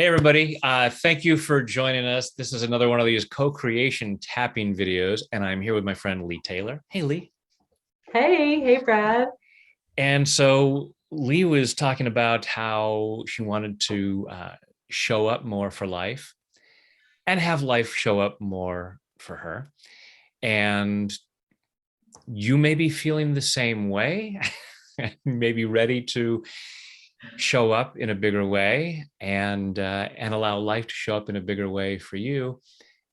Hey, everybody. Thank you for joining us. This is another one of these co-creation tapping videos, and I'm here with my friend Lee Taylor. Hey, Lee. Hey, Brad. And so Lee was talking about how she wanted to show up more for life and have life show up more for her. And you may be feeling the same way, maybe ready to show up in a bigger way and allow life to show up in a bigger way for you.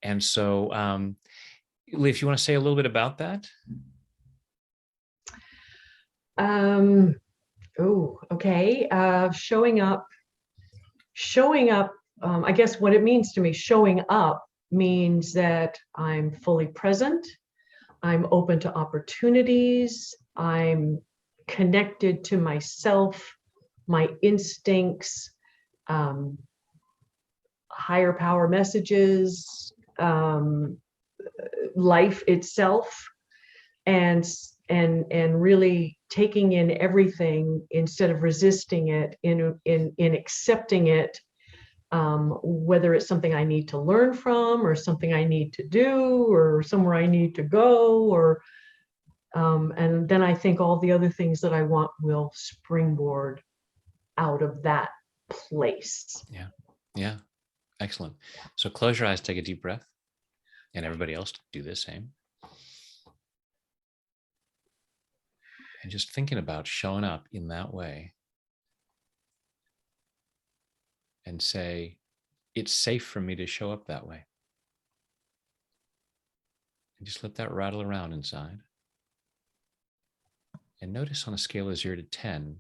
And so, Lee, if you want to say a little bit about that. Okay. Showing up. I guess what it means to me, showing up means that I'm fully present. I'm open to opportunities. I'm connected to myself, my instincts, higher power messages, life itself, and really taking in everything instead of resisting it, in accepting it, whether it's something I need to learn from or something I need to do or somewhere I need to go, or and then I think all the other things that I want will springboard out of that place. Yeah. Excellent. So close your eyes, take a deep breath, and everybody else do the same. And just thinking about showing up in that way and say, it's safe for me to show up that way. And just let that rattle around inside. And notice on a scale of 0 to 10,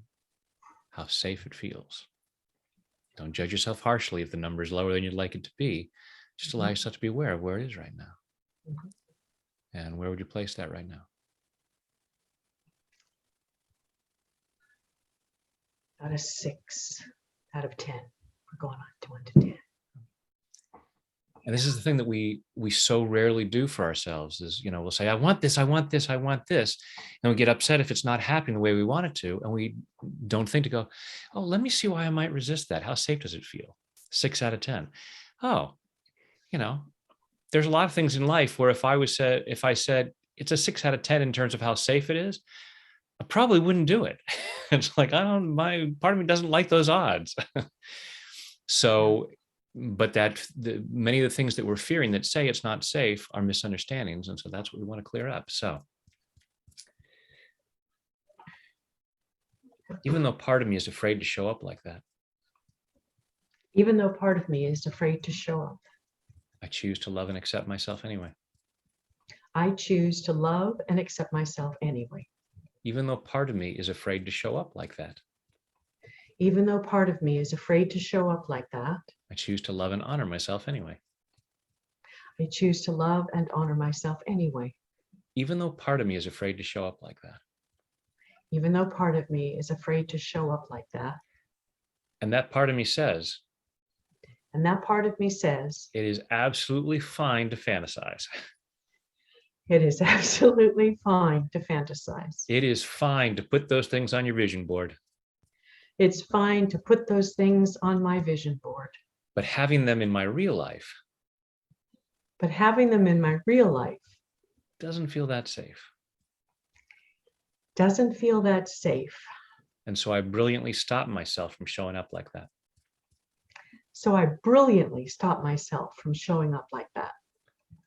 how safe it feels. Don't judge yourself harshly if the number is lower than you'd like it to be. Just allow yourself to be aware of where it is right now. And where would you place that right now? Out of 6 out of 10. We're going on to 1 to 10. And this is the thing that we so rarely do for ourselves is, we'll say, I want this, I want this, I want this. And we get upset if it's not happening the way we want it to. And we don't think to go, oh, let me see why I might resist that. How safe does it feel? 6 out of 10. Oh, there's a lot of things in life where if I said it's a 6 out of 10 in terms of how safe it is, I probably wouldn't do it. It's like, my part of me doesn't like those odds. So, but many of the things that we're fearing that say it's not safe are misunderstandings. And so that's what we want to clear up. So even though part of me is afraid to show up like that, even though part of me is afraid to show up, I choose to love and accept myself anyway. I choose to love and accept myself anyway. Even though part of me is afraid to show up like that, even though part of me is afraid to show up like that, I choose to love and honor myself anyway. I choose to love and honor myself anyway. Even though part of me is afraid to show up like that, even though part of me is afraid to show up like that, and that part of me says, and that part of me says, it is absolutely fine to fantasize. It is absolutely fine to fantasize. It is fine to put those things on your vision board. It's fine to put those things on my vision board. But having them in my real life doesn't feel that safe. Doesn't feel that safe. And so I brilliantly stop myself from showing up like that. So I brilliantly stop myself from showing up like that.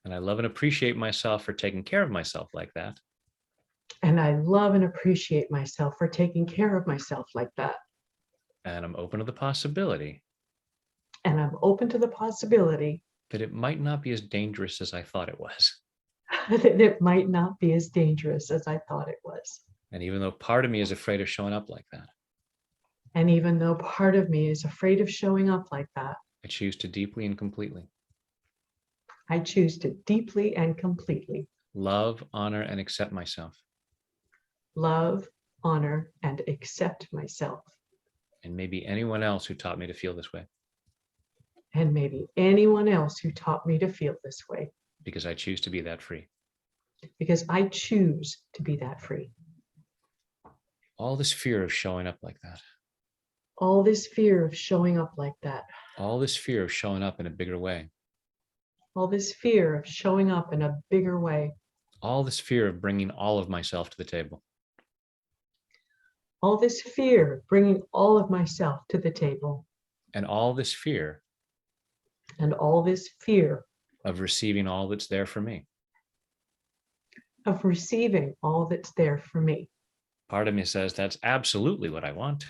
And I love and appreciate myself for taking care of myself like that. And I love and appreciate myself for taking care of myself like that. And I'm open to the possibility. And I'm open to the possibility that it might not be as dangerous as I thought it was. That it might not be as dangerous as I thought it was. And even though part of me is afraid of showing up like that, and even though part of me is afraid of showing up like that, I choose to deeply and completely love, honor, and accept myself. Love, honor, and accept myself. And maybe anyone else who taught me to feel this way. And maybe anyone else who taught me to feel this way. Because I choose to be that free. Because I choose to be that free. All this fear of showing up like that. All this fear of showing up like that. All this fear of showing up in a bigger way. All this fear of showing up in a bigger way. All this fear of bringing all of myself to the table. All this fear of bringing all of myself to the table. And all this fear And all this fear of receiving all that's there for me. of receiving all that's there for me. Part of me says that's absolutely what I want.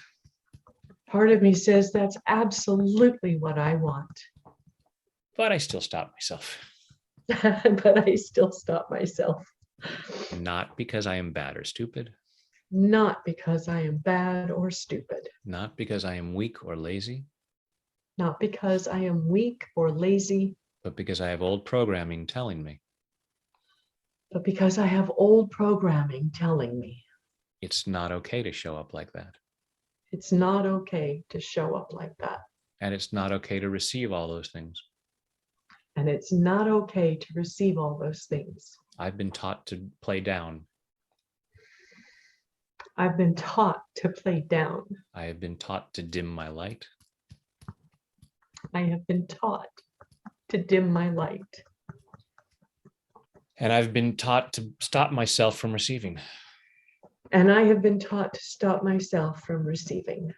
Part of me says that's absolutely what I want. But I still stop myself. But I still stop myself. Not because I am bad or stupid. Not because I am bad or stupid. Not because I am weak or lazy. Not because I am weak or lazy. But because I have old programming telling me But because I have old programming telling me it's not okay to show up like that. it's not okay to show up like that. And it's not okay to receive all those things. And it's not okay to receive all those things. I've been taught to play down. I've been taught to play down. I have been taught to dim my light. I have been taught to dim my light. And I've been taught to stop myself from receiving. And I have been taught to stop myself from receiving.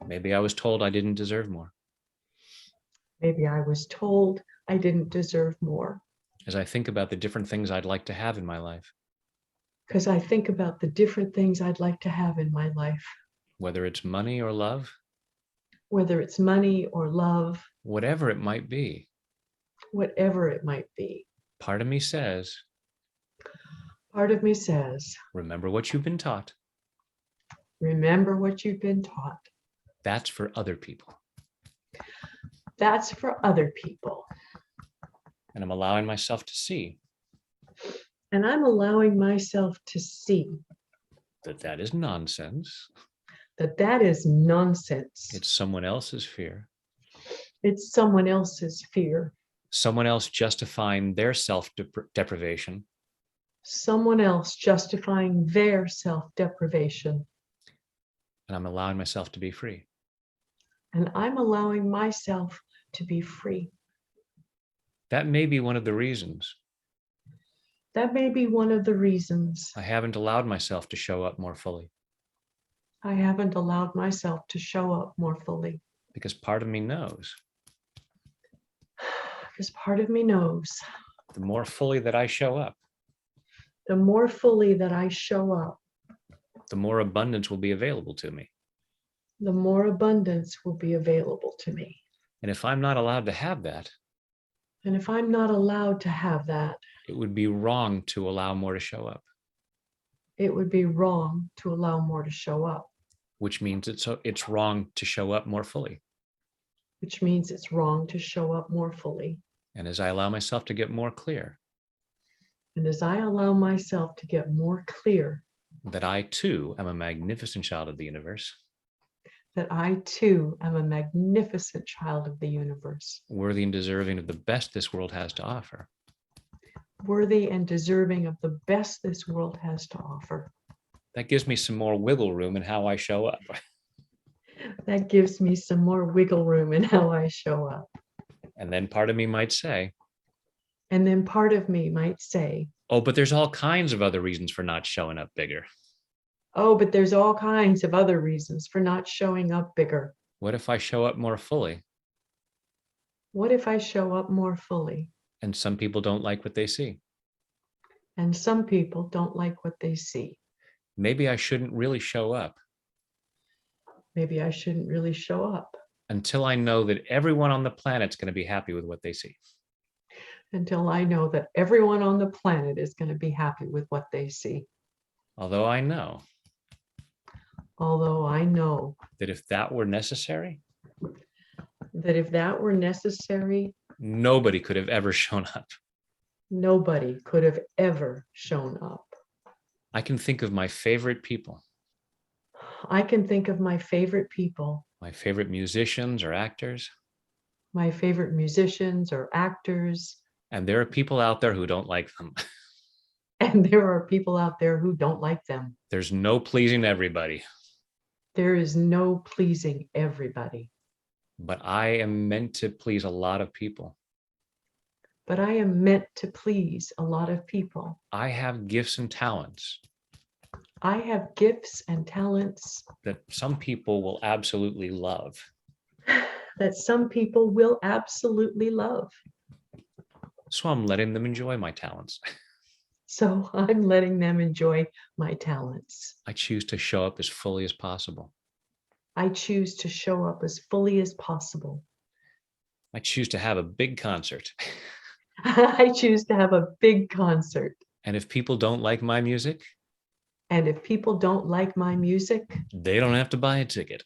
Maybe I was told I didn't deserve more. Maybe I was told I didn't deserve more. As I think about the different things I'd like to have in my life, Because I think about the different things I'd like to have in my life, whether it's money or love, whether it's money or love, whatever it might be, whatever it might be. part of me says, Part of me says, remember what you've been taught. remember what you've been taught. That's for other people. That's for other people. And I'm allowing myself to see And I'm allowing myself to see that that is nonsense. that that is nonsense. It's someone else's fear. It's someone else's fear. Someone else justifying their self-deprivation. Someone else justifying their self-deprivation. And I'm allowing myself to be free. And I'm allowing myself to be free. That may be one of the reasons That may be one of the reasons I haven't allowed myself to show up more fully. I haven't allowed myself to show up more fully. Because part of me knows Because part of me knows the more fully that I show up, the more fully that I show up, the more abundance will be available to me. the more abundance will be available to me. And if I'm not allowed to have that, And if I'm not allowed to have that, it would be wrong to allow more to show up, it would be wrong to allow more to show up, which means it's wrong to show up more fully. which means it's wrong to show up more fully. And as I allow myself to get more clear And as I allow myself to get more clear that I too am a magnificent child of the universe, that I too am a magnificent child of the universe, worthy and deserving of the best this world has to offer, worthy and deserving of the best this world has to offer. that gives me some more wiggle room in how I show up. That gives me some more wiggle room in how I show up. And then part of me might say, And then part of me might say, oh, but there's all kinds of other reasons for not showing up bigger. oh, but there's all kinds of other reasons for not showing up bigger. What if I show up more fully? What if I show up more fully? And some people don't like what they see. And some people don't like what they see. Maybe I shouldn't really show up Maybe I shouldn't really show up until I know that everyone on the planet's going to be happy with what they see. until I know that everyone on the planet is going to be happy with what they see. Although I know Although I know that if that were necessary, that if that were necessary, nobody could have ever shown up. nobody could have ever shown up. I can think of my favorite people, I can think of my favorite people, my favorite musicians or actors, my favorite musicians or actors, and there are people out there who don't like them. and there are people out there who don't like them. There's no pleasing everybody. There is no pleasing everybody, but I am meant to please a lot of people. but I am meant to please a lot of people. I have gifts and talents I have gifts and talents that some people will absolutely love. that some people will absolutely love. So I'm letting them enjoy my talents. So I'm letting them enjoy my talents. I choose to show up as fully as possible. I choose to show up as fully as possible. I choose to have a big concert. I choose to have a big concert. And if people don't like my music, And if people don't like my music, they don't have to buy a ticket.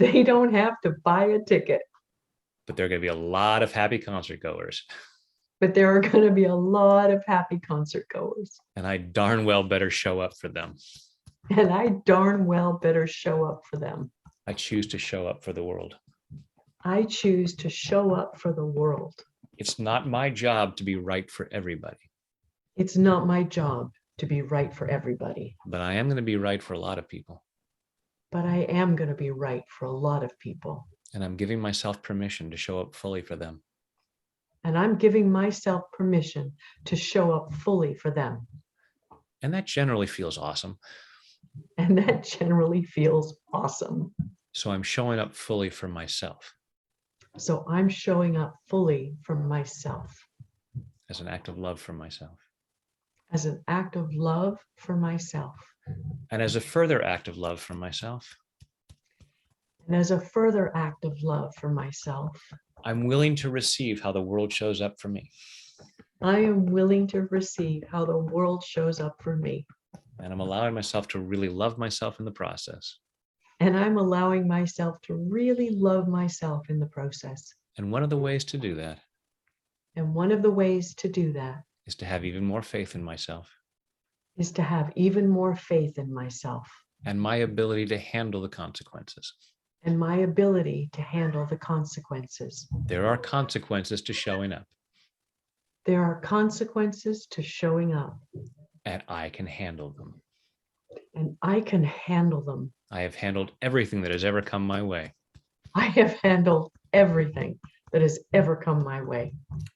they don't have to buy a ticket. But there are going to be a lot of happy concert goers. But there are going to be a lot of happy concert goers. And I darn well better show up for them. And I darn well better show up for them. I choose to show up for the world. I choose to show up for the world. It's not my job to be right for everybody, It's not my job to be right for everybody, but I am going to be right for a lot of people. but I am going to be right for a lot of people. And I'm giving myself permission to show up fully for them. And I'm giving myself permission to show up fully for them. And that generally feels awesome. And that generally feels awesome. So I'm showing up fully for myself So I'm showing up fully for myself as an act of love for myself. as an act of love for myself. And as a further act of love for myself, And as a further act of love for myself, I'm willing to receive how the world shows up for me. I am willing to receive how the world shows up for me. And I'm allowing myself to really love myself in the process. And I'm allowing myself to really love myself in the process. And one of the ways to do that And one of the ways to do that is to have even more faith in myself is to have even more faith in myself and my ability to handle the consequences. and my ability to handle the consequences. There are consequences to showing up, There are consequences to showing up, and I can handle them. and I can handle them. I have handled everything that has ever come my way. I have handled everything that has ever come my way.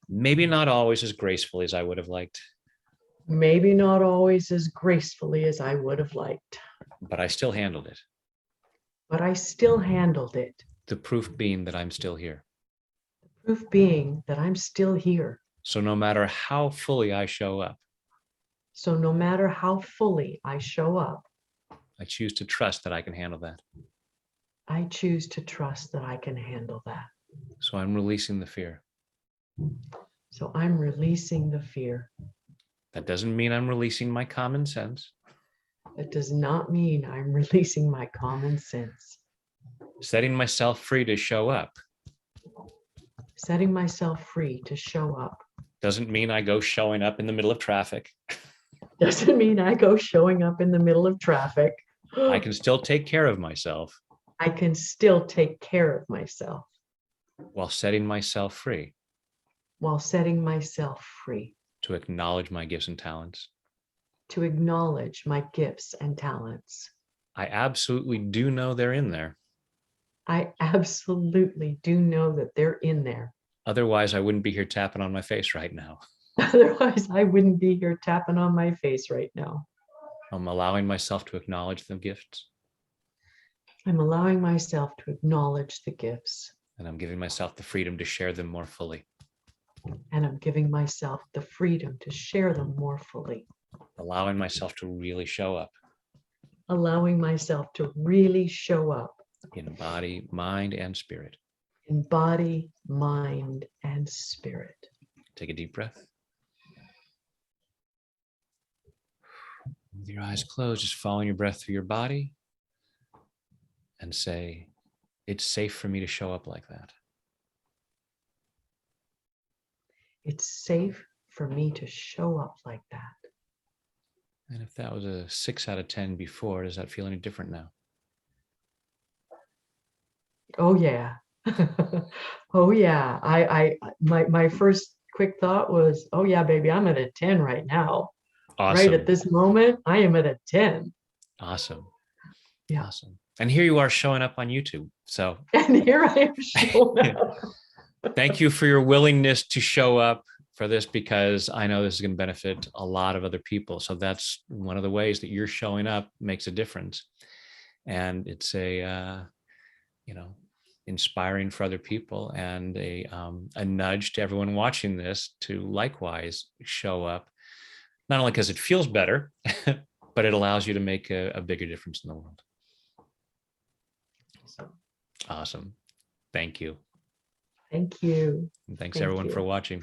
Maybe not always as gracefully as I would have liked, Maybe not always as gracefully as I would have liked, but I still handled it. but I still handled it. The proof being that I'm still here. Proof being that I'm still here. So no matter how fully I show up, So no matter how fully I show up, I choose to trust that I can handle that. I choose to trust that I can handle that. So I'm releasing the fear. So I'm releasing the fear. That doesn't mean I'm releasing my common sense. That does not mean I'm releasing my common sense. Setting myself free to show up Setting myself free to show up doesn't mean I go showing up in the middle of traffic. doesn't mean I go showing up in the middle of traffic. I can still take care of myself I can still take care of myself while setting myself free while setting myself free to acknowledge my gifts and talents. to acknowledge my gifts and talents. I absolutely do know they're in there. I absolutely do know that they're in there. Otherwise, I wouldn't be here tapping on my face right now. Otherwise, I wouldn't be here tapping on my face right now. I'm allowing myself to acknowledge the gifts, I'm allowing myself to acknowledge the gifts, and I'm giving myself the freedom to share them more fully. and I'm giving myself the freedom to share them more fully. Allowing myself to really show up Allowing myself to really show up in body, mind, and spirit. in body, mind, and spirit. Take a deep breath. With your eyes closed, just following your breath through your body and say, it's safe for me to show up like that. It's safe for me to show up like that. And if that was a 6 out of 10 before, does that feel any different now? Oh yeah. Oh yeah. My first quick thought was, oh yeah, baby, I'm at a 10 right now. Awesome. Right at this moment, I am at a 10. Awesome. Yeah. Awesome. And here you are showing up on YouTube. So And here I am showing up. thank you for your willingness to show up for this, because I know this is going to benefit a lot of other people. So that's one of the ways that you're showing up makes a difference. And it's you know, inspiring for other people, and a nudge to everyone watching this to likewise show up, not only because it feels better, but it allows you to make a bigger difference in the world. Awesome. Thank you. Thank you. And thanks Thank everyone for you. watching.